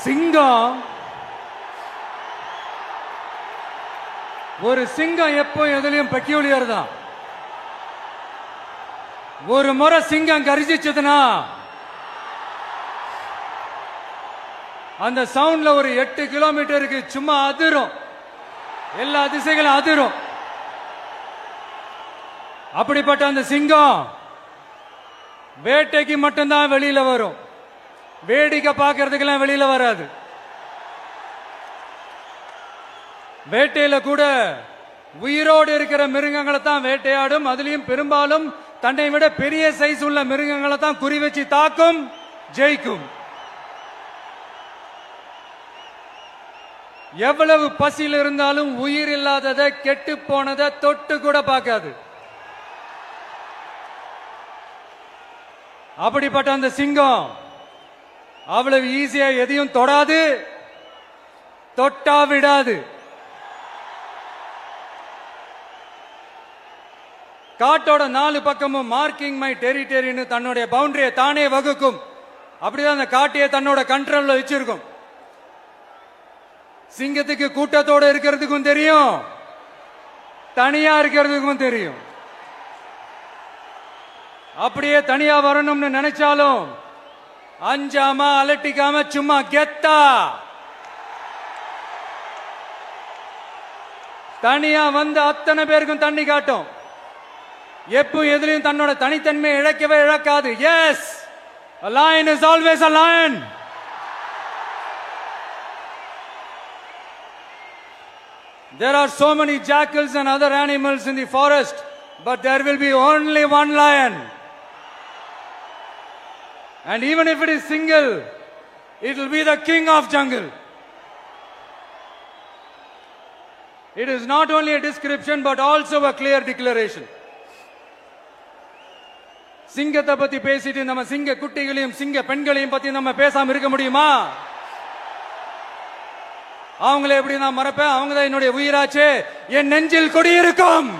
சிங்கம் ஒரு சிங்கம் எப்போ எதுலயும் பெக்யூலியர் தான். ஒரு முறை சிங்கம் கரிசிச்சதுன்னா அந்த சவுண்ட்ல ஒரு 8 கிலோமீட்டருக்கு சும்மா அதிரும், எல்லா திசைகளும் அதிரும். அப்படிப்பட்ட அந்த சிங்கம் வேட்டைக்கு மட்டும்தான் வெளியில வரும், வேடிக்கை பார்க்கறதுக்கெல்லாம் வெளியில வராது. வேட்டையில கூட உயிரோடு இருக்கிற மிருகங்களை தான் வேட்டையாடும். அதுலயும் பெரும்பாலும் தன்னை விட பெரிய சைஸ் உள்ள மிருகங்களை தான் குறி வச்சு தாக்கும், ஜெயிக்கும். எவ்வளவு பசியில் இருந்தாலும் உயிர் இல்லாததை, கெட்டு போனதை தொட்டு கூட பார்க்காது. அப்படிப்பட்ட அந்த சிங்கம் அவ்வளவு ஈஸியா எதையும் தொடாது, தொட்டா விடாது. காட்டோட 4 பக்கமும் மார்க்கிங் மை டெரிட்டரின்னு தன்னுடைய பவுண்டரியை தானே வகுக்கும். அப்படிதான் அந்த காட்டையே தன்னோட கண்ட்ரோல்ல வச்சிருக்கும். சிங்கத்துக்கு கூட்டத்தோட இருக்கிறதுக்கும் தெரியும், தனியா இருக்கிறதுக்கும் தெரியும். அப்படியே தனியா வரணும்னு நினைச்சாலும் அஞ்சாம அலட்டிக்காம சும்மா கெத்தா தனியா வந்து அத்தனை பேருக்கும் தண்ணி காட்டும். எப்போ எதிலையும் தன்னோட தனித்தன்மையை இழக்கவே இழக்காது. Yes, a lion is always a lion. There are so many jackals and other animals in the forest, but there will be only one lion. And even if it is single, it will be the king of jungle. It is not only a description but also a clear declaration. சிங்கத்தை பத்தி பேசிட்டு நம்ம சிங்க குட்டிகளையும் சிங்க பெண்களையும் பத்தி நம்ம பேசாம இருக்க முடியுமா? அவங்களை எப்படி நான் மறப்பேன்? அவங்க தான் என்னுடைய உயிராச்சே, என் நெஞ்சில் குடியிருக்கும்.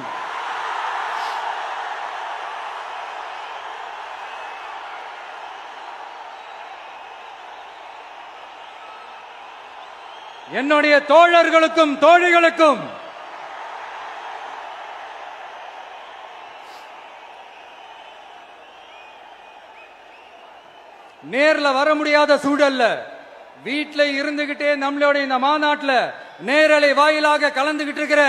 என்னுடைய தோழர்களுக்கும் தோழிகளுக்கும் நேர்ல வர முடியாத சூழல்ல வீட்டில இருந்துகிட்டே நம்மளோட இந்த மாநாட்டில் நேரலை வாயிலாக கலந்துகிட்டு இருக்கிற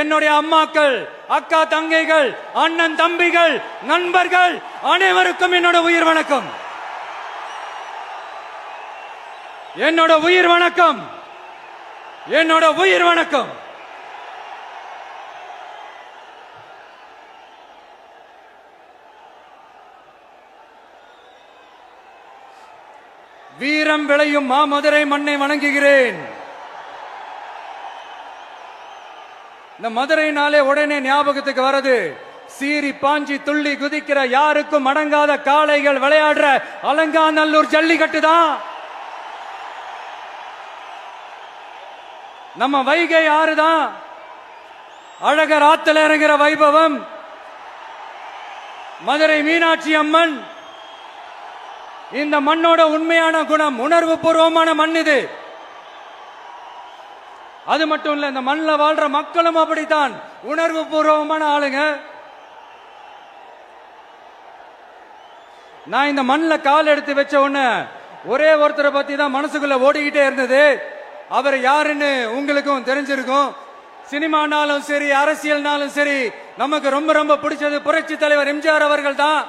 என்னுடைய அம்மாக்கள், அக்கா தங்கைகள், அண்ணன் தம்பிகள், நண்பர்கள் அனைவருக்கும் என்னோட உயிர் வணக்கம். என்னோட உயிர் வணக்கம், என்னோட உயிர் வணக்கம். வீரம் விளையும் மாமதுரை மண்ணை வணங்குகிறேன். இந்த மதுரைனாலே உடனே ஞாபகத்துக்கு வரது சீறி பாஞ்சி துள்ளி குதிக்கிற யாருக்கும் அடங்காத காளைகள் விளையாடுற அலங்காநல்லூர் ஜல்லிக்கட்டு தான். நம்ம வைகை ஆறுதான் அழகர் ஆத்துல இறங்குற வைபவம். மதுரை மீனாட்சி அம்மன் இந்த மண்ணோட உண்மையான குணம், உணர்வு பூர்வமான மண் இது. அது மட்டும் இல்ல, இந்த மண்ணில் வாழ்ற மக்களும் அப்படித்தான் உணர்வு பூர்வமான ஆளுங்க. நான் இந்த மண்ணில் கால் எடுத்து வச்ச உடனே ஒரே ஒருத்தரை பத்தி தான் மனசுக்குள்ள ஓடிக்கிட்டே இருந்தது. அவர் யாருன்னு உங்களுக்கும் தெரிஞ்சிருக்கும். சினிமானாலும் சரி, அரசியல்னாலும் சரி, நமக்கு ரொம்ப ரொம்ப பிடிச்சது புரட்சி தலைவர் எம்ஜிஆர் அவர்கள் தான்.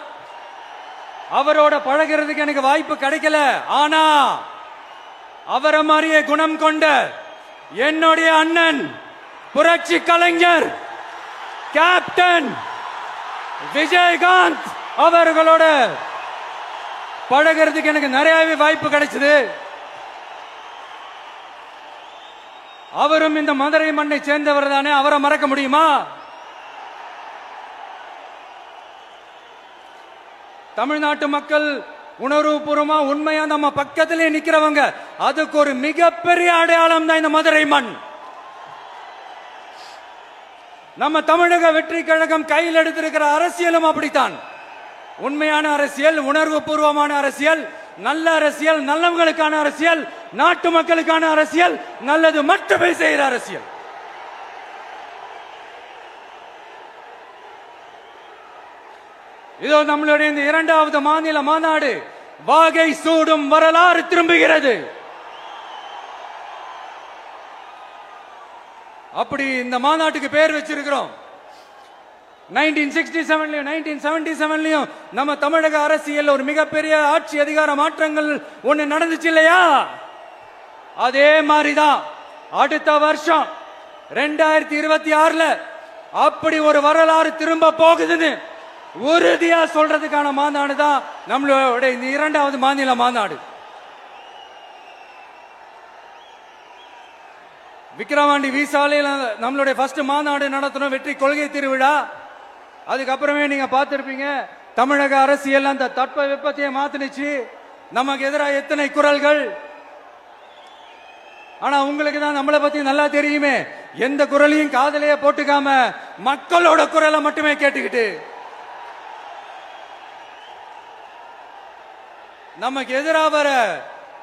அவரோட பழகிறதுக்கு எனக்கு வாய்ப்பு கிடைக்கல. ஆனா அவரை மாதிரியே குணம் கொண்ட என்னுடைய அண்ணன் புரட்சி கலைஞர் கேப்டன் விஜயகாந்த் அவர்களோட பழகிறதுக்கு எனக்கு நிறையவே வாய்ப்பு கிடைச்சது. அவரும் இந்த மதுரை மண்ணை சேர்ந்தவர் தானே, அவரை மறக்க முடியுமா? தமிழ்நாட்டு மக்கள் உணர்வுபூர்வமா உண்மையா நம்ம பக்கத்திலே நிக்கிறவங்க, அதுக்கு ஒரு மிகப்பெரிய அடையாளம் தான் இந்த மதுரை மண். நம்ம தமிழக வெற்றி கழகம் கையில் எடுத்திருக்கிற அரசியலும் அப்படித்தான். உண்மையான அரசியல், உணர்வு பூர்வமான அரசியல், நல்ல அரசியல், நல்லவங்களுக்கான அரசியல், நாட்டு மக்களுக்கான அரசியல், நல்லது மட்டுமே செய்கிற அரசியல். இதோ நம்மளுடைய இந்த இரண்டாவது மாநில மாநாடு வாகை சூடும் வரலாறு திரும்புகிறது. அப்படி இந்த மாநாட்டுக்கு பேர் வச்சிருக்கிறோம். 1967லயும் 1977லயும் நம்ம தமிழக அரசியல் ஒரு மிகப்பெரிய ஆட்சி அதிகார மாற்றங்கள் ஒண்ணு நடந்துச்சு இல்லையா? அதே மாதிரிதான் அடுத்த வருஷம் 2026ல அப்படி ஒரு வரலாறு திரும்ப போகுதுன்னு உறுதியா சொல்றதுக்கான மாநாடு தான் நம்மளோட இந்த இரண்டாவது மாநில மாநாடு. விக்கிரவாண்டி விசாலையில் நம்மளுடைய ஃபர்ஸ்ட் மாநாடு நடத்தணும், வெற்றி கொள்கை திருவிழா. அதுக்கப்புறமே நீங்க பார்த்திருப்பீங்க, தமிழக அரசியல் அந்த தட்ப வெப்பத்தையே மாத்தினுச்சு. நமக்கு எதிராக எத்தனை குரல்கள். ஆனா உங்களுக்கு தான் நம்மளை பத்தி நல்லா தெரியுமே, எந்த குரலையும் காதலையே போட்டுக்காம மக்களோட குரலை மட்டுமே கேட்டுக்கிட்டு நமக்கு எதிராக வர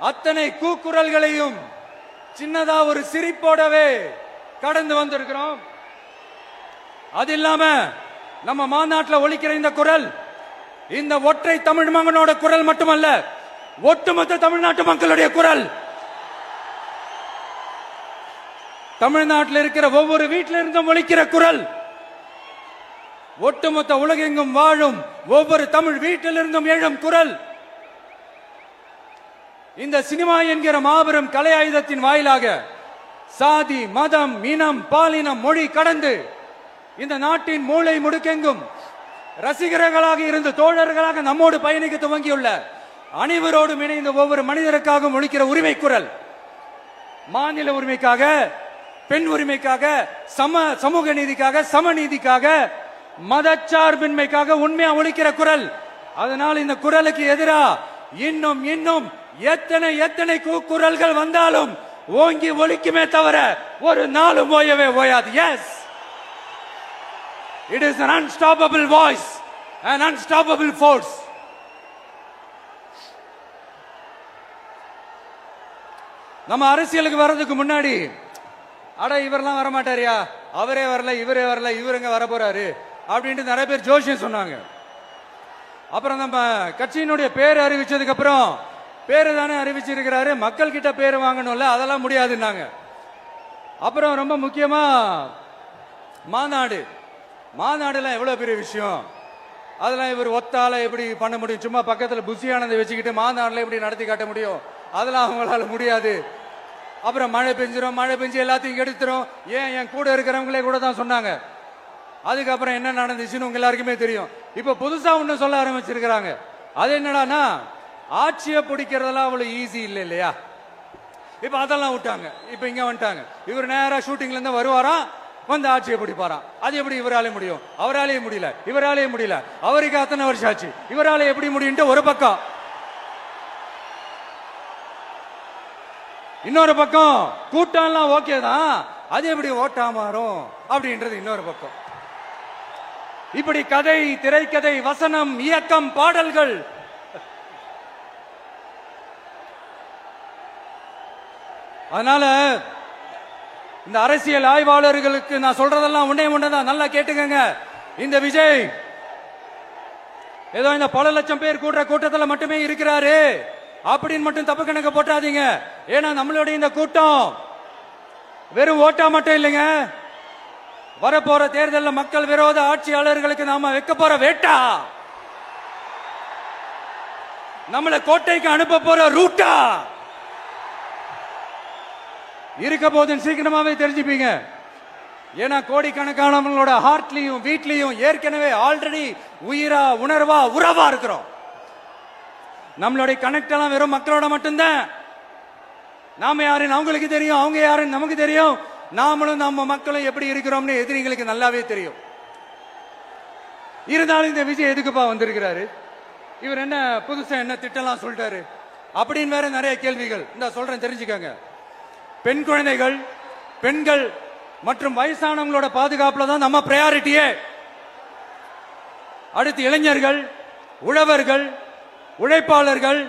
அத்தனை கூக்குரல்களையும் சின்னதா ஒரு சிரிப்போடவே கடந்து வந்திருக்கிறோம். அது இல்லாம நம்ம மாநாட்டில் ஒலிக்கிற இந்த குரல் இந்த ஒற்றை தமிழ் மகனோட குரல் மட்டுமல்ல, ஒட்டுமொத்த தமிழ்நாட்டு மக்களுடைய குரல். தமிழ்நாட்டில் இருக்கிற ஒவ்வொரு வீட்டில இருந்தும் ஒலிக்கிற குரல், ஒட்டுமொத்த உலகெங்கும் வாழும் ஒவ்வொரு தமிழ் வீட்டிலிருந்தும் எழும் குரல். இந்த சினிமா என்கிற மாபெரும் கலை ஆயுதத்தின் வாயிலாக சாதி, மதம், இனம், பாலினம், மொழி கடந்து இந்த நாட்டின் மூளை முடுக்கெங்கும் ரசிகர்களாக இருந்து தோழர்களாக நம்மோடு பயணிக்க துவங்கியுள்ள அனைவரோடும் இணைந்த ஒவ்வொரு மனிதருக்காகவும் ஒலிக்கிற உரிமை குரல். மாநில உரிமைக்காக, பெண் உரிமைக்காக, சமூக நீதிக்காக, சமநீதிக்காக, மதச்சார்பின்மைக்காக உண்மையா ஒலிக்கிற குரல். அதனால் இந்த குரலுக்கு எதிராக இன்னும் இன்னும் எத்தனை எத்தனை குரல்கள் வந்தாலும் ஓங்கி ஒலிக்குமே தவிர ஒரு நாளும் ஓயவே ஓயாது. Yes, it is an unstoppable voice, an unstoppable force. நம்ம அரசியலுக்கு வர்றதுக்கு முன்னாடி அட இவரெல்லாம் வரமாட்டாரியா, அவரே வரல, இவரே வரல, இவருங்க வர போறாரு அப்படின்ட்டு நிறைய பேர் ஜோஷியம் சொன்னாங்க. அப்புறம் நம்ம கட்சியினுடைய பேர் அறிவிச்சதுக்கு அப்புறம் பேரு தானே அறிவிச்சிருக்கிறாரு, மக்கள் கிட்ட பேர் வாங்கணும்ல, அதெல்லாம் முடியாதுன்னாங்க. அப்புறம் ரொம்ப முக்கியமா மாநாடுலாம் எவ்வளவு பெரிய விஷயம், அதெல்லாம் இவர் ஒத்தால எப்படி பண்ண முடியும், சும்மா பக்கத்துல புசியானதை வச்சுக்கிட்டு மாநாடுல எப்படி நடத்தி காட்ட முடியும், அதெல்லாம் அவங்களால முடியாது. அப்புறம் மழை பெஞ்சு எல்லாத்தையும் கெடுத்துரும். ஏன் என் கூட இருக்கிறவங்களே கூட தான் சொன்னாங்க. அதுக்கப்புறம் என்ன நடந்துச்சுன்னு உங்க எல்லாருக்குமே தெரியும். இப்ப புதுசா ஒண்ணு சொல்ல ஆரம்பிச்சிருக்கிறாங்க. அது என்னடானா, ஆட்சியை பிடிக்கிறதெல்லாம் அவ்வளவு ஈஸி இல்லை இல்லையா. இப்ப அதெல்லாம் விட்டாங்க, இப்ப இங்க வந்துட்டாங்க. இவர் நேரா ஷூட்டிங்ல இருந்து வருவாராம், வந்து ஆட்சியை பிடிப்பாராம். அது எப்படி இவராலே முடியும், அவராலே முடியல, இவராலே முடியல, அவருக்கு அத்தனை வருஷம் ஆச்சு, இவராலே எப்படி முடியும் ஒரு பக்கம். இன்னொரு பக்கம் கூட்டம்லாம் ஓகே தான், அது எப்படி ஓட்டா மாறும் அப்படின்றது இன்னொரு பக்கம். இப்படி கதை, திரைக்கதை, வசனம், இயக்கம், பாடல்கள், அதனால இந்த அரசியல் ஆய்வாளர்களுக்கு நான் சொல்றதெல்லாம் ஒன்னேதான், நல்லா கேட்டுக்கங்க. இந்த விஜய் ஏதோ இந்த பல லட்சம் பேர் கூடுற கூட்டத்தில் மட்டுமே இருக்கிறாரு அப்படின்னு மட்டும் தப்பு கணக்கு போட்டாதீங்க. ஏன்னா நம்மளுடைய இந்த கூட்டம் வெறும் ஓட்டா மட்டும் இல்லைங்க, வரப்போற தேர்தலில் மக்கள் விரோத ஆட்சியாளர்களுக்கு நாம வைக்க போற வேட்டா, நம்மள கோட்டைக்கு அனுப்ப போற ரூட்டா இருக்க போதுன்னு சீக்கிரமாவே தெரிஞ்சுப்பீங்க. ஏன்னா கோடிக்கணக்கானவங்களோட ஹார்ட்லயும் வீட்லயும் ஏற்கனவே ஆல்ரெடி உயிரா, உணர்வா, உறவா இருக்கிறோம். நம்மளுடைய கனெக்ட் எல்லாம் வெறும் மக்களோட மட்டும்தான். நாம யாருன்னு அவங்களுக்கு தெரியும், அவங்க யாருன்னு நமக்கு தெரியும். நாமளும் நம்ம மக்களும் எப்படி இருக்கிறோம்னு எதிரிகளுக்கு நல்லாவே தெரியும். இருந்தாலும் இந்த விஜய் எதுக்குப்பா வந்திருக்கிறாரு, இவர் என்ன புதுசா என்ன திட்டம்லாம் சொல்லிட்டாரு அப்படின்னு வேற நிறைய கேள்விகள். இந்த சொல்றேன் தெரிஞ்சுக்கங்க. பெண் குழந்தைகள், பெண்கள் மற்றும் வயசானவங்களோட பாதுகாப்புல தான் நம்ம பிரையாரிட்டியே. அடுத்து இளைஞர்கள், உழவர்கள், உழைப்பாளர்கள்,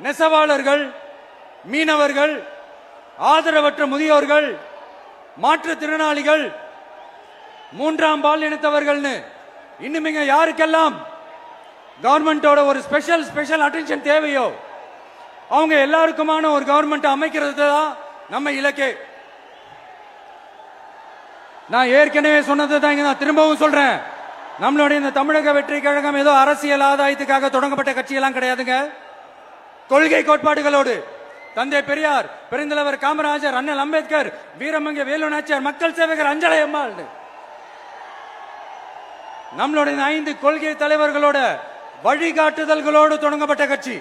நெசவாளர்கள், மீனவர்கள், ஆதரவற்ற முதியோர்கள், மாற்றுத்திறனாளிகள், மூன்றாம் பால் இனத்தவர்கள்னு இன்னும் இங்க யாருக்கெல்லாம் கவர்மெண்டோட ஒரு ஸ்பெஷல் அட்டென்ஷன் தேவையோ அவங்க எல்லாருக்குமான ஒரு கவர்மெண்ட் அமைக்கிறது தான் நம்ம இலக்கே. நான் ஏற்கனவே சொன்னது தான் இங்க நான் திரும்பவும் சொல்றேன். நம்மளுடைய இந்த தமிழக வெற்றி கழகம் ஏதோ அரசியல் ஆதாயத்துக்காக தொடங்கப்பட்ட கட்சியெல்லாம் கிடையாதுங்க. கொள்கை கோட்பாடுகளோடு தந்தை பெரியார், பெருந்தலைவர் காமராஜர், அண்ணல் அம்பேத்கர், வீரமங்க வேலு நாச்சியார், மக்கள் சேவகர் அஞ்சலை அம்மாள், நம்மளுடைய 5 கொள்கை தலைவர்களோட வழிகாட்டுதல்களோடு தொடங்கப்பட்ட கட்சி.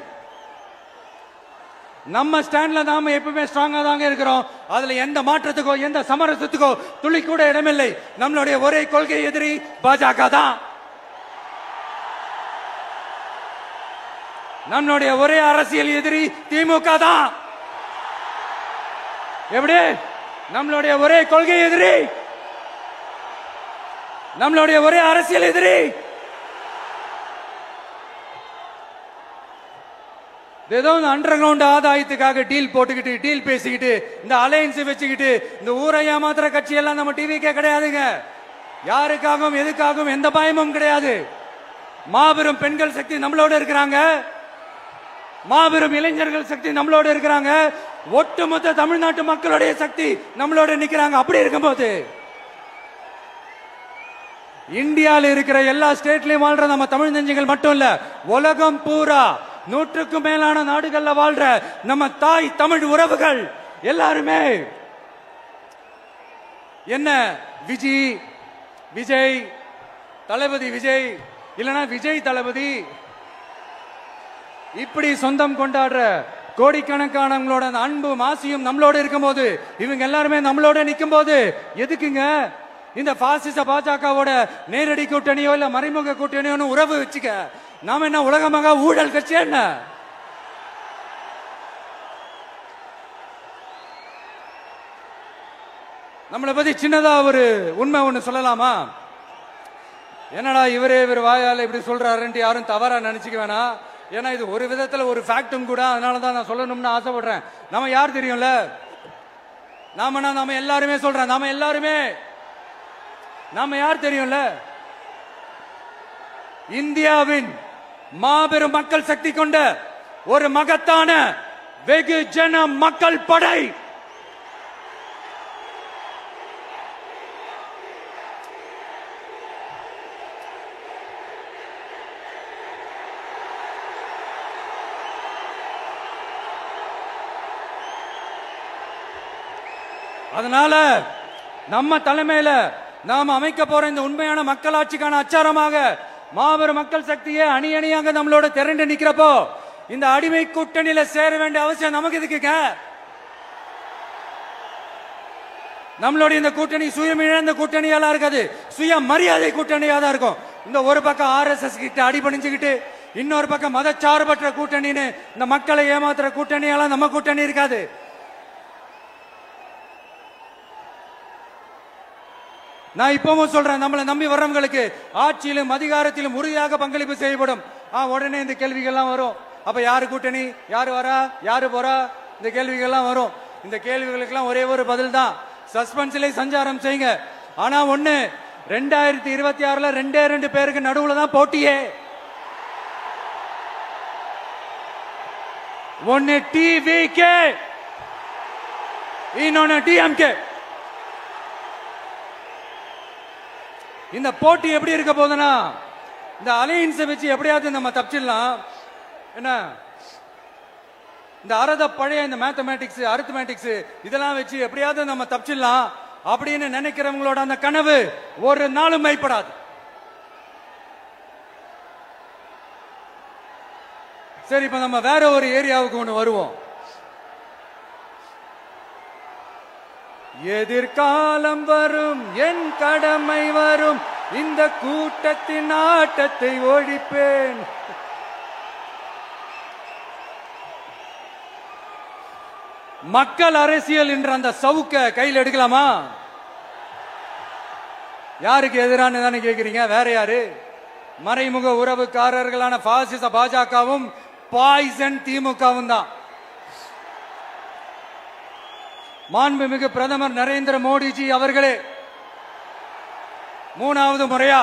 நம்ம ஸ்டாண்ட்ல நாம எப்பவுமே ஸ்ட்ராங்கா தாங்க இருக்கிறோம். அதுல எந்த மாற்றத்துக்கோ எந்த சமரசத்துக்கோ துளி கூட இடமில்லை. நம்மளுடைய ஒரே கொள்கை எதிரி பாஜக தான். நம்மளுடைய ஒரே அரசியல் எதிரி திமுக தான். எப்படி? நம்மளுடைய ஒரே கொள்கை எதிரி, நம்மளுடைய ஒரே அரசியல் எதிரி ஏதோ அண்டர் கிரவுண்ட் ஆதாயத்துக்காக டீல் போட்டுக்கிட்டு டீல் பேசிக்கிட்டு இந்த அலையன்ஸ் வச்சுக்கிட்டு இந்த ஊரை ஏமாத்துற கட்சி எல்லாம் நம்ம டிவிக்கே கிடையாதுங்க. யாருக்காகவும் எதுக்காகவும் எந்த பயமும் கிடையாது. மாபெரும் பெண்கள் சக்தி நம்மளோட இருக்கிறாங்க, மாபெரும் இளைஞர்கள் சக்தி நம்மளோட இருக்கிறாங்க, ஒட்டுமொத்த தமிழ்நாட்டு மக்களுடைய சக்தி நம்மளோட நிக்கிறாங்க. அப்படி இருக்கும்போது இந்தியாவில் இருக்கிற எல்லா ஸ்டேட்லயும் வாழ்ற நம்ம தமிழ் நெஞ்சங்கள் மட்டும் இல்ல, உலகம் பூரா 100க்கும் மேலான நாடுகள்ல வாழ்ற நம்ம தாய் தமிழ் உறவுகள் எல்லாருமே என்ன விஜய் தளபதி விஜய் இல்லனா விஜய் தளபதி இப்படி சொந்தம் கொண்டாடுற கோடிக்கணக்கானவங்களோட அன்பு மாசியும் நம்மளோட இருக்கும் போது, இவங்க எல்லாருமே நம்மளோட நிற்கும் போது எதுக்குங்க இந்த பாசிச பாஜகவோட நேரடி கூட்டணியோ இல்ல மறைமுக கூட்டணியோ உறவு வச்சுக்க? நாம என்ன உலகமாக ஊழல் கட்சி? என்ன நம்மளை பத்தி சின்னதா ஒரு உண்மை ஒண்ணு சொல்லலாமா? என்னடா இவர் வாயால இப்படி சொல்றாருன்ட்டு யாரும் தவறா நினைச்சுக்க வேணாம். ஏன்னா இது ஒரு விதத்துல ஒரு ஃபேக்டும் கூட. அதனாலதான் நான் சொல்லணும்னு ஆசைப்படுறேன். நம்ம யார் தெரியும்ல? நாம எல்லாருமே சொல்றேன். நாம யார் தெரியும்ல? இந்தியாவின் மாபெரும் மக்கள் சக்தி கொண்ட ஒரு மகத்தான வெகுஜன மக்கள் படை. அதனால நம்ம தலைமையில நாம் அமைக்க போற இந்த உண்மையான மக்களாட்சிக்கான அச்சாரமாக மாபெரும் மக்கள் சக்தியே அணி அணியாக நம்மளோட திரண்டு நிக்கிறப்போ இந்த அடிமை கூட்டணியில சேர வேண்டிய அவசியம் நமக்கு இருக்குங்க. நம்மளுடைய இந்த கூட்டணி சுயம் இழந்த கூட்டணியால இருக்காது, சுய மரியாதை கூட்டணியா தான் இருக்கும். இந்த ஒரு பக்கம் RSS கிட்ட அடிபணிஞ்சுக்கிட்டு, இன்னொரு பக்கம் மதச்சார்பற்ற கூட்டணின்னு இந்த மக்களை ஏமாத்துற கூட்டணியால நம்ம கூட்டணி இருக்காது. நான் இப்பவும் சொல்றேன், நம்மளை நம்பி வர்றவங்களுக்கு ஆட்சியிலும் அதிகாரத்திலும் உறுதியாக பங்களிப்பு செய்யப்படும். உடனே இந்த கேள்விகள்லாம் வரும். அப்ப யாரு கூட்டணி, யாரு வரா, யாரு போறா, இந்த கேள்விகள்லாம் வரும். இந்த கேள்விகளுக்கெல்லாம் ஒரே ஒரு பதில் தான், சஸ்பென்ஸ்ல சஞ்சாரம் செய்யுங்க. ஆனா ஒண்ணு, 2026ல 2 பேருக்கு நடுவுல தான் போட்டியே. ஒன்னு டிவிகே, இன்னொன்னு டிஎம்கே. இந்த போட்டி எப்படி இருக்க போதுன்னா, இந்த அலையன்ஸை வச்சு எப்படியாவது நம்ம தப்பிச்சிடலாம். என்ன இந்த பழைய இந்த மேத்தமேட்டிக்ஸ் அரித்மேட்டிக்ஸ் இதெல்லாம் வச்சு எப்படியாவது நம்ம தப்பிச்சிடலாம் அப்படின்னு நினைக்கிறவங்களோட அந்த கனவு ஒரு நாளும் மைப்படாது. சரி, இப்ப நம்ம வேற ஒரு ஏரியாவுக்கு ஒண்ணு வருவோம். எதிர்காலம் வரும், என் கடமை வரும், இந்த கூட்டத்தின் ஆட்டத்தை ஒழிப்பேன். மக்கள் அரசியல் என்ற அந்த சவுக்க கையில் எடுக்கலாமா? யாருக்கு எதிரான தானே கேக்குறீங்க? வேற யாரு? மறைமுக உறவுக்காரர்களான பாசிச பாஜகவும் பாய்சன் திமுகவும் தான். மாண்புமிகு பிரதமர் நரேந்திர மோடிஜி அவர்களே, 3வது முறையா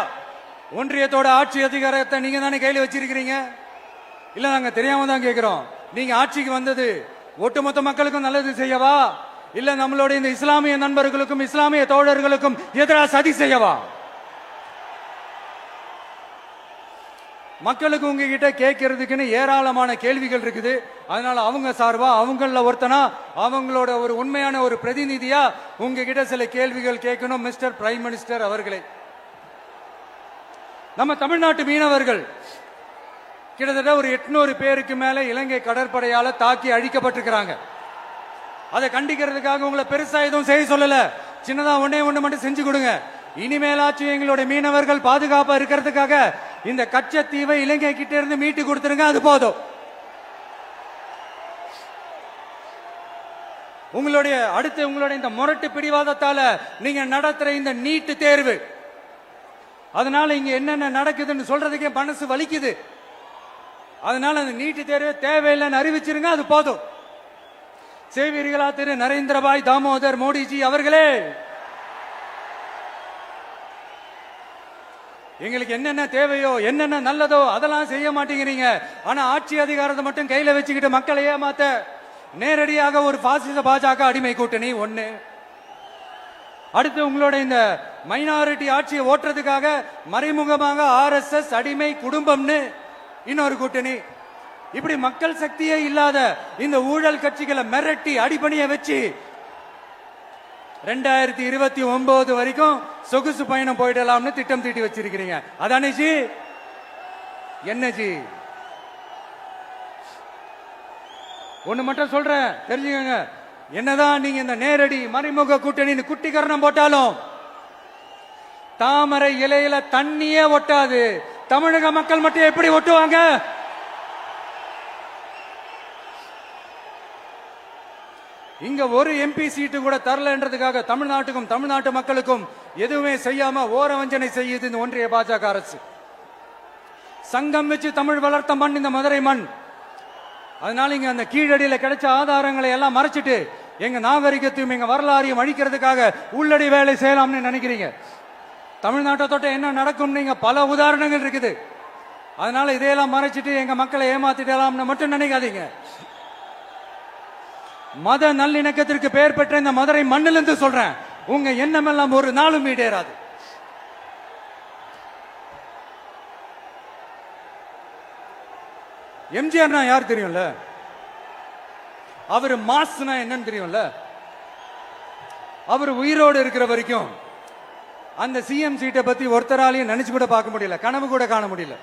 ஒன்றியத்தோட ஆட்சி அதிகாரத்தை நீங்க தானே கையில வச்சிருக்கிறீங்க. இல்ல நாங்க தெரியாம தான் கேட்கிறோம். நீங்க ஆட்சிக்கு வந்தது ஒட்டுமொத்த மக்களுக்கும் நல்லது செய்யவா, இல்ல நம்மளுடைய இந்த இஸ்லாமிய நண்பர்களுக்கும் இஸ்லாமிய தோழர்களுக்கும் எதிராக சதி செய்யவா? மக்களுக்கு உங்ககிட்ட கேட்கறதுக்குன்னு ஏராளமான கேள்விகள் இருக்குது. அதனால அவங்க சார்பா அவங்கள ஒருத்தனா அவங்களோட ஒரு உண்மையான ஒரு பிரதிநிதியா உங்ககிட்ட சில கேள்விகள் கேட்கணும். மிஸ்டர் பிரைம் மினிஸ்டர் அவர்களே, நம்ம தமிழ்நாட்டு மீனவர்கள் கிட்டத்தட்ட ஒரு 800 பேருக்கு மேல இலங்கை கடற்படையால தாக்கி அழிக்கப்பட்டிருக்கிறாங்க. அதை கண்டிக்கிறதுக்காக உங்களை பெருசா எதுவும் செய்ய சொல்லல, சின்னதா ஒண்ணே ஒண்ணு மட்டும் செஞ்சு கொடுங்க. இனிமேலாச்சும் எங்களுடைய மீனவர்கள் பாதுகாப்பா இருக்கிறதுக்காக இந்த கச்சத்தீவை இலங்கை கிட்ட இருந்து மீட்டு கொடுத்துருங்க, அது போதும். உங்களுடைய இந்த முரட்டு பிடிவாதத்தால நீங்க நடத்துற இந்த நீட்டு தேர்வு, அதனால இங்க என்னென்ன நடக்குதுன்னு சொல்றதுக்கே மனசு வலிக்குது. அதனால அந்த நீட்டு தேர்வு தேவையில்லைன்னு அறிவிச்சிருங்க, அது போதும். செய்வீர்களா திரு நரேந்திரபாய் தாமோதர் மோடிஜி அவர்களே? எங்களுக்கு என்னென்ன தேவையோ என்னென்ன நல்லதோ அதெல்லாம் செய்ய மாட்டேங்கிறீங்க. ஆனா ஆட்சி அதிகாரத்தை மட்டும் கையில வச்சுக்கிட்டு மக்களை ஏமாத்த நேரடியாக ஒரு பாசிச பாஜக அடிமை கூட்டணி ஒண்ணு. அடுத்து உங்களோட இந்த மைனாரிட்டி ஆட்சியை ஓட்டுறதுக்காக மறைமுகமாக RSS அடிமை குடும்பம்னு இன்னொரு கூட்டணி. இப்படி மக்கள் சக்தியே இல்லாத இந்த ஊழல் கட்சிகளை மிரட்டி அடிபணிய வச்சு 2029 வரைக்கும் சொகுசு பயணம் போயிடலாம்னு திட்டம் தீட்டி வச்சிருக்கிறீங்க. அதானே ஜி? என்ன ஜி? ஒண்ணு மட்டும் சொல்றேன், தெரிஞ்சுக்கங்க. என்னதான் நீங்க இந்த நேரடி மறைமுக கூட்டணி குட்டிகரணம் போட்டாலும் தாமரை இலையில தண்ணியே ஒட்டாது. தமிழக மக்கள் மட்டும் எப்படி ஒட்டுவாங்க? இங்க ஒரு MP சீட்டு கூட தரலன்றதுக்காக தமிழ்நாட்டுக்கும் தமிழ்நாட்டு மக்களுக்கும் எதுவுமே செய்யாம ஓரவஞ்சனை செய்யுது இந்த ஒன்றிய பாஜக அரசு. சங்கம் வச்சு தமிழ் வளர்த்த மண் இந்த மதுரை மண். அதனால இங்க அந்த கீழடியில கிடைச்ச ஆதாரங்களை எல்லாம் மறைச்சிட்டு எங்க நாகரிகத்தையும் எங்க வரலாறையும் அழிக்கிறதுக்காக உள்ளடி வேலை செய்யலாம்னு நினைக்கிறீங்க. தமிழ்நாட்டை தொட்ட என்ன நடக்கும் நீங்க பல உதாரணங்கள் இருக்குது. அதனால இதையெல்லாம் மறைச்சிட்டு எங்க மக்களை ஏமாத்திடலாம்னு மட்டும் நினைக்காதீங்க. மத நல்லிணக்கத்திற்கு பெயர் பெற்ற இந்த மதுரை மண்ணிலிருந்து சொல்றேன், உங்க எண்ணம் எல்லாம் ஒரு நாளும் ஈடேறாது. எம்ஜிஆர்னா யார் தெரியும்ல? அவர் மாஸ்னா என்னன்னு தெரியும்ல? அவர் உயிரோடு இருக்கிற வரைக்கும் அந்த சிஎம் சீட்டை பத்தி ஒருத்தராலையும் நினைச்சு கூட பார்க்க முடியல, கனவு கூட காண முடியல.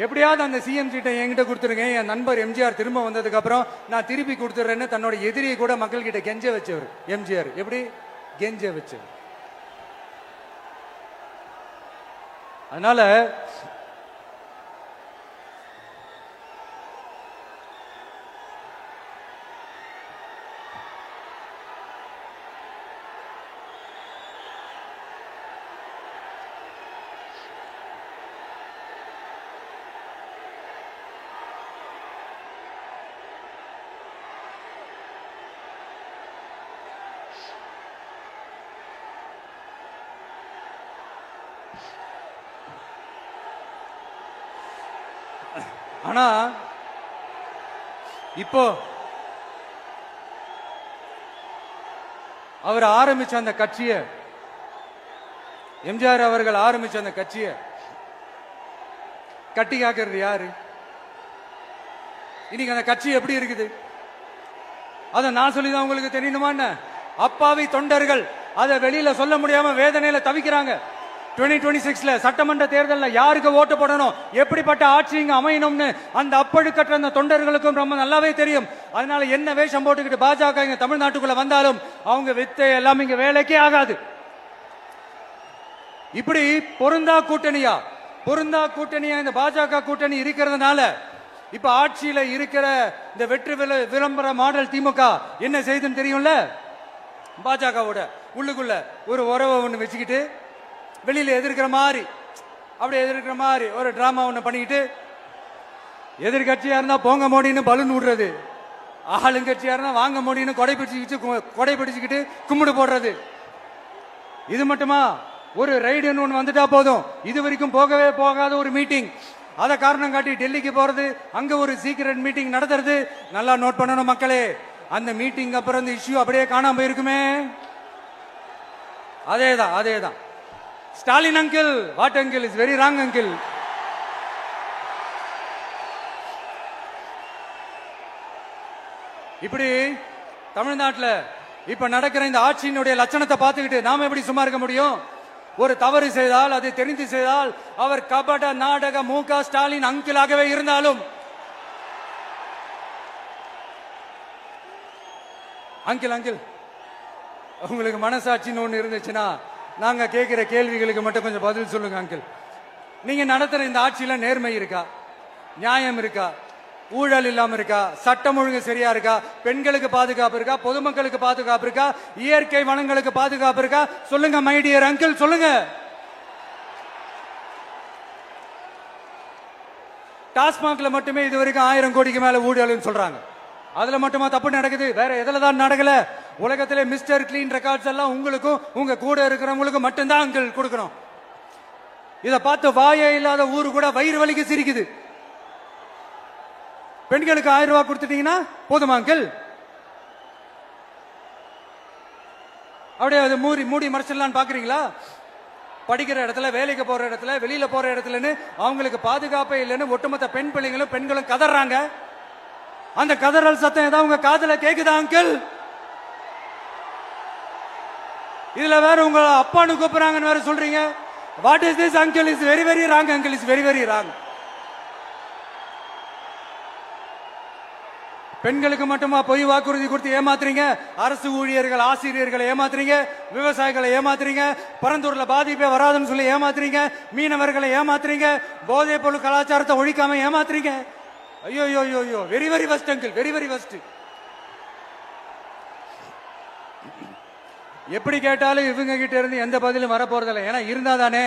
எப்படியாவது அந்த சிஎம் சீட்டை என்கிட்ட கொடுத்துருங்க, என் நண்பர் எம்ஜிஆர் திரும்ப வந்ததுக்கு அப்புறம் நான் திருப்பி கொடுத்துறேன்னு தன்னோட எதிரியை கூட மக்கள் கிட்ட கெஞ்ச வச்சவர் எம்ஜிஆர். எப்படி கெஞ்ச வச்சவர்? அதனால ஆனா இப்போ அவர் ஆரம்பிச்ச அந்த கட்சியை, எம்ஜிஆர் அவர்கள் ஆரம்பிச்ச அந்த கட்சியை கட்டி காக்கிறது யாரு? இன்னைக்கு அந்த கட்சி எப்படி இருக்குது அத நான் சொல்லிதான் உங்களுக்கு தெரியணுமா? அப்பாவி தொண்டர்கள் அதை வெளியில சொல்ல முடியாம வேதனையில தவிக்கிறாங்க. 2026 சட்டமன்ற தேர்தலில் யாருக்கு ஓட்டு போடணும், எப்படிப்பட்ட ஆட்சி இங்க அமையணும்னு அந்த அப்பழுக்கற்ற அந்த தொண்டர்களுக்கும் ரொம்ப நல்லாவே தெரியும். அதனால என்ன வேஷம் போட்டுக்கிட்டு பாஜக இங்க தமிழ்நாட்டுக்குள்ள வந்தாலும் அவங்க வித்தை எல்லாம் இங்க வேலைக்கே ஆகாது. இப்படி பொருந்தா கூட்டணியா இந்த பாஜக கூட்டணி இருக்கிறதுனால இப்ப ஆட்சியில இருக்கிற இந்த வெற்றி விளம்பர மாடல் திமுக என்ன செய்துன்னு தெரியும்ல? பாஜகவோட உள்ளுக்குள்ள ஒரு உறவை ஒண்ணு வச்சுக்கிட்டு வெளியில எதிர்க்கிற மாதிரி ஒரு டிராமா ஒண்ணு பண்ணிக்கிட்டு எதிர்கட்சியா இருந்தா போங்க மோடின்னு பலூன் விடுறது, ஆளுங்கட்சியா இருந்தா வாங்க முடியும்னு கொடை பிடிச்சுக்கிட்டு கும்பிடு போடுறது. இது மட்டுமா? ஒரு ரைடுன்னு ஒன்று வந்துட்டா போதும், இது வரைக்கும் போகவே போகாத ஒரு மீட்டிங், அதை காரணம் காட்டி டெல்லிக்கு போறது, அங்க ஒரு சீக்கிரட் மீட்டிங் நடத்துறது. நல்லா நோட் பண்ணணும் மக்களே, அந்த மீட்டிங் அப்புறம் இந்த இஷ்யூ அப்படியே காணாம போயிருக்குமே. அதேதான். Stalin uncle, what uncle is very wrong uncle. இப்படி தமிழ்நாட்டில் இப்ப நடக்கிற இந்த ஆட்சியினுடைய லட்சணத்தை பார்த்துக்கிட்டு நாம எப்படி சும்மா இருக்க முடியும்? ஒரு தவறு செய்தால், அதை தெரிந்து செய்தால், அவர் கபட நாடக மு.க. ஸ்டாலின் அங்கிளாகவே இருந்தாலும், அங்கிள் உங்களுக்கு மனசாட்சின்னு ஒண்ணு இருந்துச்சுன்னா நாங்க கேட்கிற கேள்விகளுக்கு மட்டும் கொஞ்சம் பதில் சொல்லுங்க அங்கிள். நீங்க நடத்துற இந்த ஆட்சியில நேர்மை இருக்கா? நியாயம் இருக்கா? ஊழல் இல்லாம இருக்கா? சட்டம் ஒழுங்கு சரியா இருக்கா? பெண்களுக்கு பாதுகாப்பு இருக்கா? பொதுமக்களுக்கு பாதுகாப்பு இருக்கா? இயற்கை வளங்களுக்கு பாதுகாப்பு இருக்கா? சொல்லுங்க மை டியர் அங்கிள், சொல்லுங்க. டாஸ்மாக்ல மட்டுமே இது வரைக்கும் 1000 கோடிக்கு மேல ஊழல் சொல்றாங்க. அதுல மட்டுமா தப்பு நடக்குது? வேற எதுல தான் நடக்கல? உலகத்திலே மிஸ்டர் கிளீன் ரெக்கார்ட்ஸ் எல்லாம் உங்களுக்கும் உங்க கூட இருக்கிறவங்களுக்கும் மட்டும்தான் அங்கிள் கொடுக்கணும். இதை பார்த்து வாயே இல்லாத ஊரு கூட வயிறு வலிக்கு சிரிக்குது. பெண்களுக்கு 1000 ரூபாய் கொடுத்துட்டீங்கன்னா போதுமா அங்கிள்? அப்படியே அது மூடி மறைச்சிடலான்னு பாக்குறீங்களா? படிக்கிற இடத்துல, வேலைக்கு போற இடத்துல, வெளியில போற இடத்துலன்னு அவங்களுக்கு பாதுகாப்பே இல்லைன்னு ஒட்டுமொத்த பெண்களும் கதறாங்க. அந்த கதறல் சத்தம் ஏதாவது உங்க காதுல கேக்குதா அங்கிள்? இதுல வேற உங்க அப்பான்னு கூப்பிடுறாங்கன்னு வேற சொல்றீங்க. What is this uncle? Is very very wrong uncle, is very very wrong. பெண்களுக்கு மட்டுமா பொய் வாக்குறுதி கொடுத்து ஏமாத்துறீங்க? அரசு ஊழியர்கள், ஆசிரியர்களை ஏமாத்துறீங்க, விவசாயிகளை ஏமாத்துறீங்க, பரந்தூர்ல பாதிப்பே வராதுன்னு சொல்லி ஏமாத்துறீங்க, மீனவர்களை ஏமாத்துறீங்க, போதைப் பொருள் கலாச்சாரத்தை ஒழிக்காம ஏமாத்துறீங்க. ஐயோ, very very வஸ்ட் uncle, very very வஸ்ட். எப்படி கேட்டாலும் இவங்க கிட்ட இருந்து எந்த பதிலும் வரப்போறதில்லை. ஏன்னா இருந்தா தானே.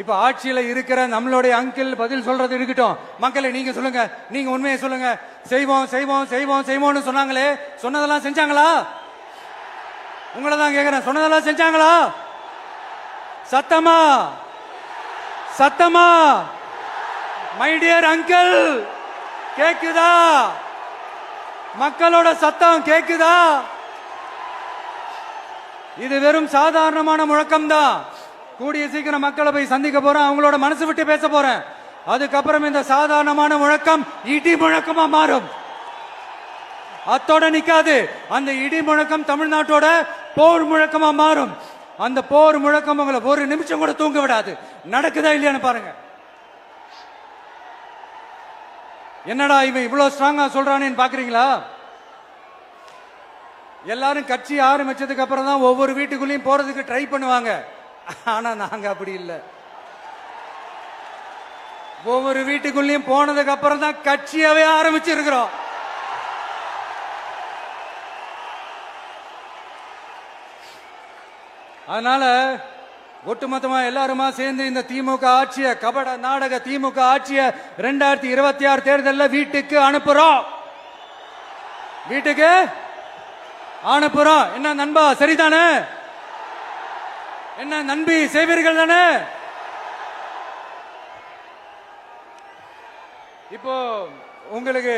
இப்ப ஆட்சியில இருக்கிற நம்மளுடைய அங்கிள் பதில் சொல்றது இருக்கட்டும். மக்களை நீங்க சொல்லுங்க, நீங்க உண்மையை சொல்லுங்க. செய்வோம்னு சொன்னாங்களே, சொன்னதெல்லாம் செஞ்சாங்களா? உங்களை தான் கேக்குறேன், சொன்னதெல்லாம் செஞ்சாங்களா? சத்தமா மை டியர் அங்கிள், கேக்குதா? மக்களோட சத்தம் கேக்குதா? இது வெறும் சாதாரணமான முழக்கம் தான். கூடிய சீக்கிரம் மக்களை போய் சந்திக்க போறேன், அவங்களோட மனசு விட்டு பேச போறேன். அதுக்கப்புறம் இந்த சாதாரணமான முழக்கம் இடி முழக்கமா மாறும். அத்தோட நிக்காது. அந்த இடி முழக்கம் தமிழ்நாட்டோட போர் முழக்கமா மாறும். அந்த போர் முழக்கம் உங்களை ஒரு நிமிஷம் கூட தூங்க விடாது. நடக்குதா இல்லையான்னு பாருங்க. என்னடா இவன் இவ்வளவு ஸ்ட்ராங்கா சொல்றானேன்னு பாக்குறீங்களா? எல்லாரும் கட்சி ஆரம்பிச்சதுக்கு அப்புறம் தான் ஒவ்வொரு வீட்டுக்குள்ளேயும் போறதுக்கு ட்ரை பண்ணுவாங்க. ஆனா நாங்க அப்படி இல்லை. ஒவ்வொரு வீட்டுக்குள்ளேயும் போனதுக்கு அப்புறம் தான் கட்சியாவே ஆரம்பிச்சிருக்கிறோம். அதனால ஒட்டுமொத்தமா எல்லாருமா சேர்ந்து இந்த திமுக ஆட்சிய, கபட நாடக திமுக ஆட்சிய 2026 தேர்தலில் வீட்டுக்கு அனுப்புறோம். வீட்டுக்கு அனுப்புறோம். என்ன நண்பா, சரிதானே? என்ன நண்பி, செய்வீர்கள் தானே? இப்போ உங்களுக்கு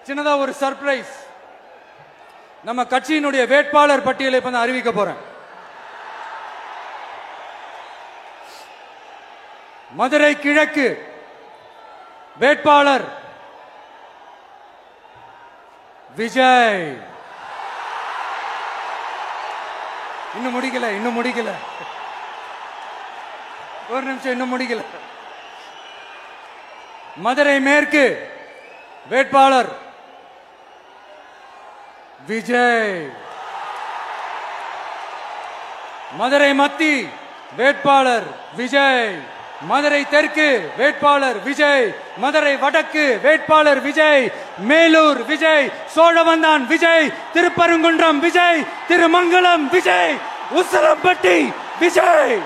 சின்னதா ஒரு சர்ப்ரைஸ். நம்ம கட்சியினுடைய வேட்பாளர் பட்டியலை இப்ப நான் அறிவிக்க போறேன். மதுரை கிழக்கு வேட்பாளர் விஜய். இன்னும் முடிக்கல. ஒரு நிமிஷம், இன்னும் முடிக்கல. மதுரை மேற்கு வேட்பாளர் விஜய். மதுரை மத்தி வேட்பாளர் விஜய். மதுரை தெற்கு வேட்பாளர் விஜய். மதுரை வடக்கு வேட்பாளர் விஜய். மேலூர் விஜய். சோழவந்தான் விஜய். திருப்பரங்குன்றம் விஜய். திருமங்கலம் விஜய். உசிலம்பட்டி விஜய்.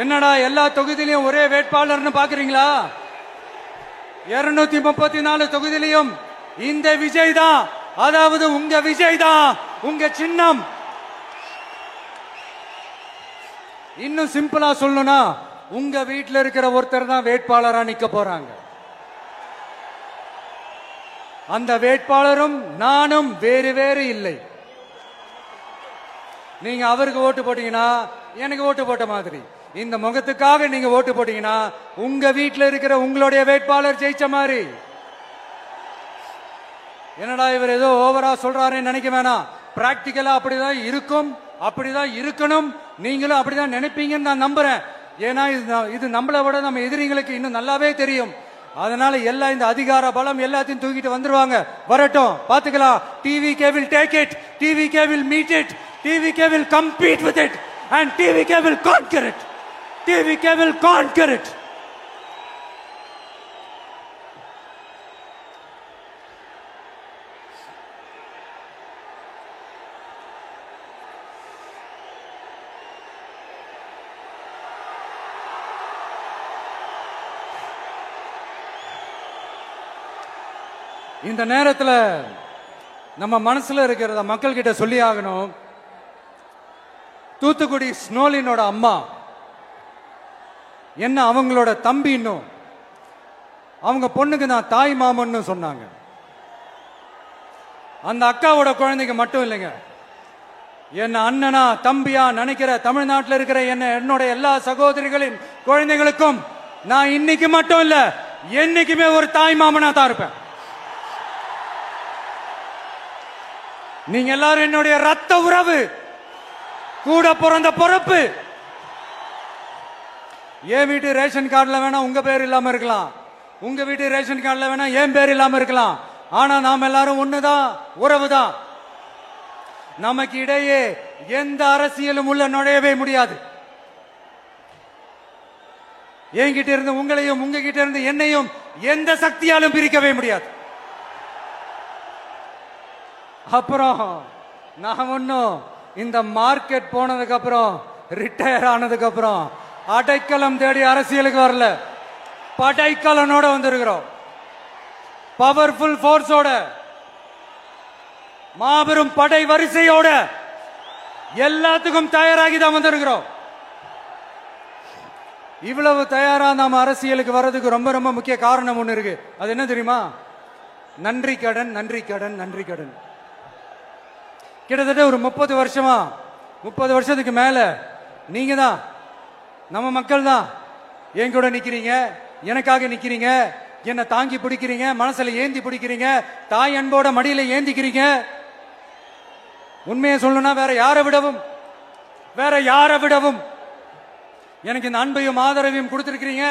என்னடா எல்லா தொகுதியிலையும் ஒரே வேட்பாளர்னு பாக்குறீங்களா? 234 தொகுதியிலையும் இந்த விஜய் தான், அதாவது உங்க விஜய் தான் உங்க சின்னம். இன்னும் சிம்பிளா சொல்லணும்னா உங்க வீட்டில் இருக்கிற ஒருத்தர் தான் வேட்பாளரா நிக்க போறாங்க. அந்த வேட்பாளரும் நானும் வேறு வேறு இல்லை. நீங்க அவருக்கு ஓட்டு போட்டீங்கன்னா எனக்கு ஓட்டு போட்ட மாதிரி, இந்த முகத்துக்காக நீங்க ஓட்டு போட்டீங்கன்னா உங்க வீட்டில் இருக்கிற உங்களுடைய வேட்பாளர் ஜெயிச்ச மாதிரி. என்னடா இவர் ஏதோ ஓவரா சொல்றாருன்னு நினைக்க வேணாம். பிராக்டிக்கலா அப்படிதான் இருக்கும், அப்படிதான் இருக்கணும். நீங்களும் அப்படிதான் நினைப்பீங்கன்னு நான் நம்புறேன். ஏன்னா இது நம்மளை விட நம்ம எதிரிங்களுக்கு இன்னும் நல்லாவே தெரியும். அதனால எல்லாம் இந்த அதிகார பலம் எல்லாத்தையும் தூக்கிட்டு வந்துருவாங்க. வரட்டும், பாத்துக்கலாம். TVK will take it, TVK will meet it, TVK will compete with it and TVK will conquer it, TVK will conquer it. இந்த நேரத்தில் நம்ம மனசுல இருக்கிறத மக்கள் கிட்ட சொல்லி ஆகணும். தூத்துக்குடி ஸ்னோலினோட அம்மா என்ன அவங்களோட தம்பி, இன்னும் அவங்க பொண்ணுக்கு நான் தாய் மாமன்னு சொன்னாங்க. அந்த அக்காவோட குழந்தைங்க மட்டும் இல்லைங்க, என்ன அண்ணனா தம்பியா நினைக்கிற தமிழ்நாட்டில் இருக்கிற என்னோட எல்லா சகோதரிகளின் குழந்தைகளுக்கும் நான் இன்னைக்கு மட்டும் இல்ல என்னைக்குமே ஒரு தாய் மாமனா தான் இருப்பேன். நீங்க எல்லாரும் என்னுடைய ரத்த உறவு, கூட பிறந்த பொறுப்பு. என் வீட்டு ரேஷன் கார்டுல வேணா உங்க பேர் இல்லாம இருக்கலாம், உங்க வீட்டு ரேஷன் கார்டுல வேணா என் பேர் இல்லாம இருக்கலாம். ஆனா நாம் எல்லாரும் ஒண்ணுதான், உறவுதான். நமக்கு இடையே எந்த அரசியலும் உள்ள நுழையவே முடியாது. என்கிட்ட இருந்து உங்களையும் உங்ககிட்ட இருந்து என்னையும் எந்த சக்தியாலும் பிரிக்கவே முடியாது. அப்புறம் நான் ஒன்னும் இந்த மார்க்கெட் போனதுக்கு அப்புறம், ரிட்டையர் ஆனதுக்கு அப்புறம் அடைக்கலம் தேடி அரசியலுக்கு வரல. படைக்கலனோட வந்திருக்கிறோம். பவர்ஃபுல் போர்ஸோட, மாபெரும் படை வரிசையோட, எல்லாத்துக்கும் தயாராகி தான் வந்திருக்கிறோம். இவ்வளவு தயாரா நாம அரசியலுக்கு வர்றதுக்கு ரொம்ப ரொம்ப முக்கிய காரணம் ஒண்ணு இருக்கு. அது என்ன தெரியுமா? நன்றி கடன், நன்றி கடன், நன்றி கடன். கிட்டத்தட்ட ஒரு 30 வருஷமா, 30 வருஷத்துக்கு மேல நீங்க தான், நம்ம மக்கள் தான் என் கூட நிக்கிறீங்க, எனக்காக நிக்கிறீங்க, என்ன தாங்கி பிடிக்கிறீங்க, மனசுல ஏந்தி பிடிக்கிறீங்க, தாய் அன்போட மடியில ஏந்திக்கிறீங்க. உண்மையை சொல்லணும்னா வேற யாரை விடவும் எனக்கு இந்த அன்பையும் ஆதரவையும் கொடுத்திருக்கிறீங்க.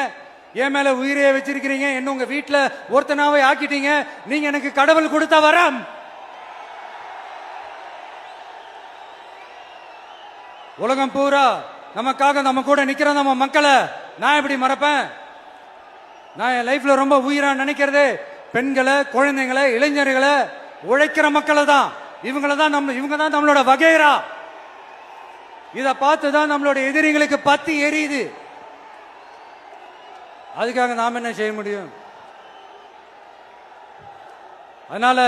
என் மேல உயிரையே வச்சிருக்கிறீங்க. என்ன உங்க வீட்டுல ஒருத்தனாவே ஆக்கிட்டீங்க. நீங்க எனக்கு கடவுள் கொடுத்த வரம். உலகம் பூரா நமக்காக நம்ம கூட நிக்கிற நம்ம மக்களை நான் எப்படி மறப்பேன்? நான் என் லைஃப்ல ரொம்ப உயிரா நினைக்கிறது பெண்களை, குழந்தைங்களை, இளைஞர்களை, உழைக்கிற மக்களை தான். இவங்க தான் நம்மளோட வகைரா. இத பார்த்துதான் நம்மளோட எதிரிகளுக்கு பத்தி எரியுது. அதுக்காக நாம என்ன செய்ய முடியும்? அதனால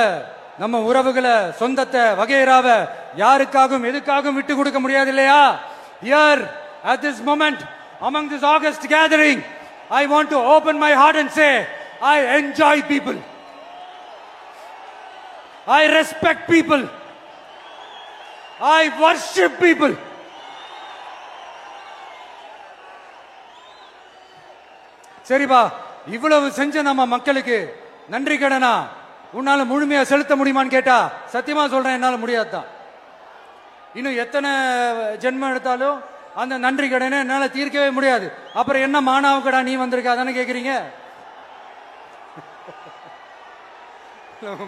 நம்ம உறவுகளை, சொந்தத்தை, வகைராவை யாருக்காகவும் எதுக்காகவும் விட்டு கொடுக்க முடியாது இல்லையா? Here at this moment among this August gathering, I want to open my heart and say I enjoy people, I respect people, I worship people. சரிப்பா, இவ்வளவு செஞ்ச நம்ம மக்களுக்கு நன்றி கடனா உன்னால முழுமையா செலுத்த முடியுமான்னு கேட்டா சத்தியமா சொல்றேன், என்னால முடியாதுதான். இன்னும் எத்தனை ஜென்மம் எடுத்தாலும் அந்த நன்றி கடனை என்னால தீர்க்கவே முடியாது. அப்புறம் என்ன மானாவுக்கடா நீ வந்திருக்க தானே கேக்குறீங்க?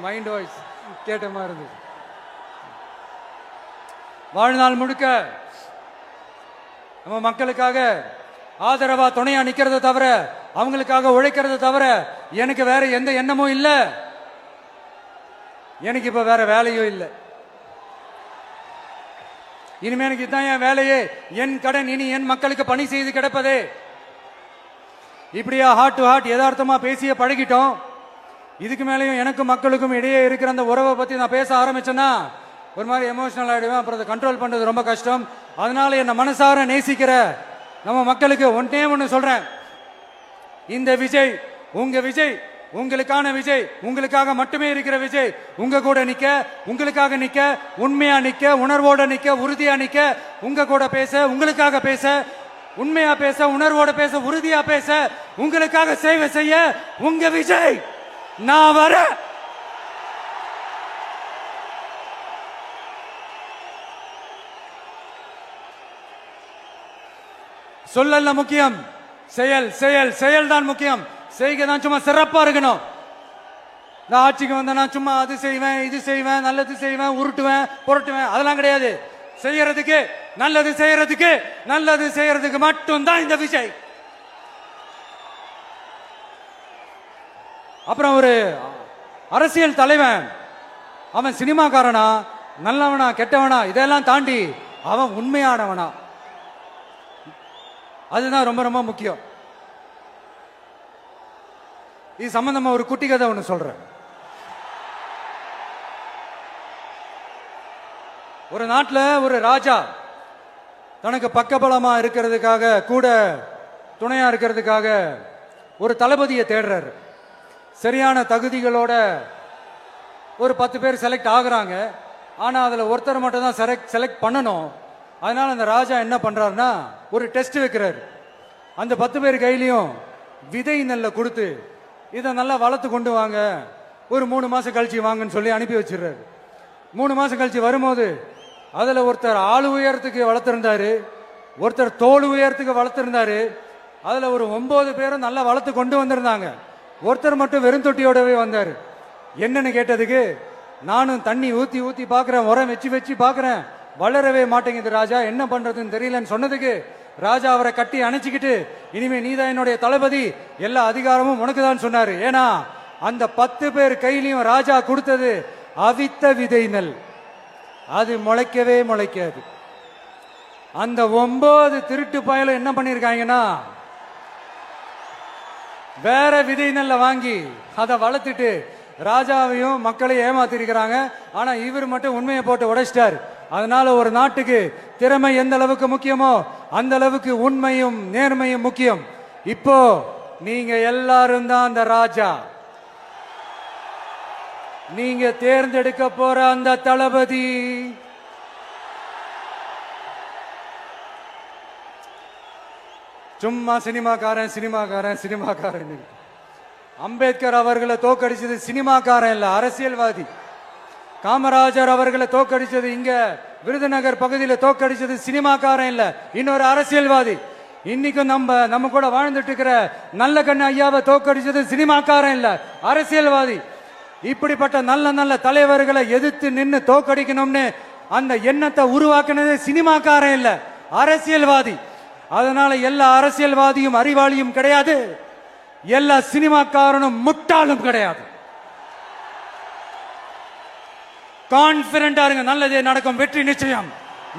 மைண்ட் வாய்ஸ் கேட்ட மாதிரி இருந்தது. வாழ்நாள் முழுக்க நம்ம மக்களுக்காக ஆதரவா துணையா நிக்கிறத தவிர, அவங்களுக்காக உழைக்கிறத தவிர எனக்கு வேற எந்த எண்ணமும் இல்ல. எனக்கு இப்ப வேற வேலையும் இல்லை. இனிமே எனக்கு இதுதான் என் வேலையே, என் கடன் இனி என் மக்களுக்கு பணி செய்து கிடப்பதே. இப்படியா ஹார்ட் டு ஹார்ட் யதார்த்தமா பேசிய பழகிட்டோம். இதுக்கு மேலேயும் எனக்கும் மக்களுக்கும் இடையே இருக்கிற அந்த உறவை பத்தி நான் பேச ஆரம்பிச்சேன்னா ஒரு மாதிரி எமோஷனல் ஆயிடுவேன். அப்புறம் அதை கண்ட்ரோல் பண்றது ரொம்ப கஷ்டம். அதனால என்ன மனசார நேசிக்கிற நம்ம மக்களுக்கு ஒன்னே ஒன்னு சொல்றேன், இந்த விஜய் உங்க விஜய், உங்களுக்கான விஜய், உங்களுக்காக மட்டுமே இருக்கிற விஜய். உங்க கூட நிக்க, உங்களுக்காக நிக்க, உண்மையா நிக்க, உணர்வோட நிக்க, உறுதியா நிக்க, உங்க கூட பேச, உங்களுக்காக பேச, உண்மையா பேச, உணர்வோட பேச, உறுதியா பேச, உங்களுக்காக சேவை செய்ய உங்க விஜய் நான் வர. சொல்லல முக்கியம், செயல் செயல் செயல் தான் முக்கியம். செய்கை தான் சும்மா சிறப்பா இருக்கணும். நான் ஆட்சிக்கு வந்தேன்னா சும்மா அது செய்வேன், இது செய்வேன், நல்லது செய்வேன், உருட்டுவேன், புரட்டுவேன், அதெல்லாம் கிடையாது. செய்யறதுக்கு, நல்லது செய்யறதுக்கு, நல்லது செய்யறதுக்கு மட்டும்தான் இந்த விஜய். அப்புறம் ஒரு அரசியல் தலைவன் அவன் சினிமாக்காரனா, நல்லவனா, கெட்டவனா, இதெல்லாம் தாண்டி அவன் உண்மையானவனா, அதுதான் ரொம்ப ரொம்ப முக்கியம். இது சம்பந்தமா ஒரு குட்டி கதை ஒன்று சொல்றேன். ஒரு நாட்டில் ஒரு ராஜா தனக்கு பக்கபலமா இருக்கிறதுக்காக, கூட துணையா இருக்கிறதுக்காக ஒரு தளபதியை தேடுறாரு. சரியான தகுதிகளோட ஒரு 10 பேர் செலக்ட் ஆகுறாங்க. ஆனா அதுல ஒருத்தர் மட்டும் தான் செலக்ட் பண்ணணும். அதனால அந்த ராஜா என்ன பண்றாருன்னா ஒரு டெஸ்ட் வைக்கிறாரு. அந்த 10 பேர் கையிலையும் விதை நெல்லை கொடுத்து இதை நல்லா வளர்த்து கொண்டு வாங்க, ஒரு 3 மாசம் கழிச்சு வாங்கன்னு சொல்லி அனுப்பி வச்சிடுறாரு. 3 மாசம் கழிச்சு வரும்போது அதுல ஒருத்தர் ஆளு உயரத்துக்கு வளர்த்திருந்தாரு, ஒருத்தர் தோல் உயரத்துக்கு வளர்த்திருந்தாரு. அதுல ஒரு 9 பேரும் நல்லா வளர்த்து கொண்டு வந்திருந்தாங்க. ஒருத்தர் மட்டும் வெறும் தொட்டியோடவே வந்தாரு. என்னன்னு கேட்டதுக்கு, நானும் தண்ணி ஊத்தி ஊத்தி பாக்குறேன், உரம் வச்சு வச்சு பாக்குறேன், வளரவே மாட்டேங்குது ராஜா, என்ன பண்றதுன்னு தெரியலன்னு சொன்னதுக்கு ராஜா அவரை கட்டி அணைச்சிக்கிட்டு, இனிமே நீதான் என்னுடைய தளபதி, எல்லா அதிகாரமும் உனக்கு தான் சொன்னாரு. ஏன்னா அந்த 10 பேர் கையிலையும் ராஜா கொடுத்தது அவித்த விதை நெல், அது முளைக்கவே முளைக்காது. அந்த 9 திருட்டு பயலும் என்ன பண்ணிருக்காங்கன்னா வேற விதை நெல்ல வாங்கி அதை வளர்த்துட்டு ராஜாவையும் மக்களையும் ஏமாத்திருக்கிறாங்க. ஆனா இவர் மட்டும் உண்மையை போட்டு உடைச்சிட்டார். அதனால ஒரு நாட்டுக்கு திறமை எந்த அளவுக்கு முக்கியமோ அந்த அளவுக்கு உண்மையும் நேர்மையும் முக்கியம். இப்போ நீங்க எல்லாரும் தான் அந்த ராஜா. நீங்க தேர்ந்தெடுக்க போற அந்த தளபதி சும்மா சினிமாக்காரன் சினிமாக்காரன் சினிமாக்காரன். அம்பேத்கர் அவர்களை தோக்கடிச்சது சினிமாக்காரன் இல்ல, அரசியல்வாதி. காமராஜர் அவர்களை தோக்கடிச்சது, இங்க விருதுநகர் பகுதியில் தோக்கடிச்சது சினிமாக்காரன் இல்ல, இன்னொரு அரசியல்வாதி. இன்னைக்கும் நம்ம கூட வாழ்ந்துட்டு இருக்கிற நல்ல கண்ணு ஐயாவை தோக்கடிச்சது சினிமாக்காரன் இல்ல, அரசியல்வாதி. இப்படிப்பட்ட நல்ல நல்ல தலைவர்களை எதிர்த்து நின்று தோக்கடிக்கணும்னு அந்த எண்ணத்தை உருவாக்குனது சினிமாக்காரன் இல்ல, அரசியல்வாதி. அதனால எல்லா அரசியல்வாதியும் அறிவாளியும் கிடையாது, எல்லா சினிமாக்காரனும் முட்டாளும் கிடையாது. கான்பிடண்டா இருங்க, நல்லதே நடக்கும், வெற்றி நிச்சயம்.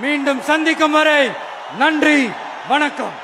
மீண்டும் சந்திக்கும் வரை நன்றி, வணக்கம்.